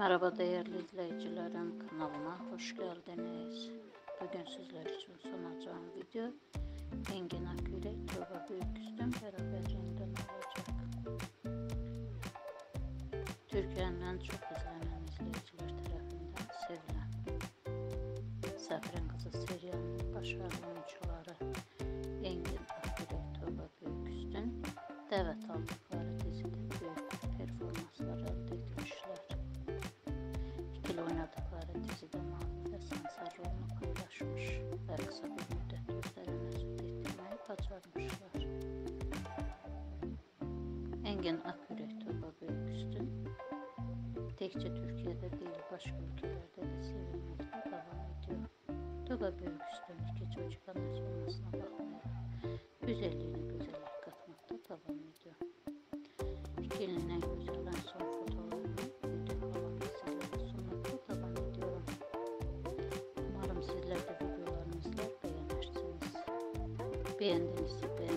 Merhaba değerli izleyicilerim, kanalıma hoş geldiniz. Bugün sizler için sunacağım video Engin Akgürek, Tuğba Büyüküstün beraberliğinden olacak. Türkiye'nin en çok izlenen izleyiciler tarafından sevilen Səfirin Qızı serialının başarılı oyuncuları Engin Akgürek, Tuğba Büyüküstün dəvət aldıkları dizide büyük performanslar elde etmişler. İkili oynadıkları dizide Mahmut ve Sansar rolunu paylaşmış ve kısa bir müddet gözlerine mesut ettirmeyi başarmışlar. Engin Akgürek, Tuğba Büyüküstün tekçe Türkiye'de değil başka ülkelerde de sevilmekte devam ediyor. Tuğba Büyüküstün iki çocuk annesi olmasına bakmayarak güzelliğine güzellik katmakta devam ediyor. İkilinin en güzel en son fotoğrafını video kalan sizlere sunmakta devam ediyorum. Umarım sizler de videolarımızı beğenirsiniz. Beğendinizse beğenmeyi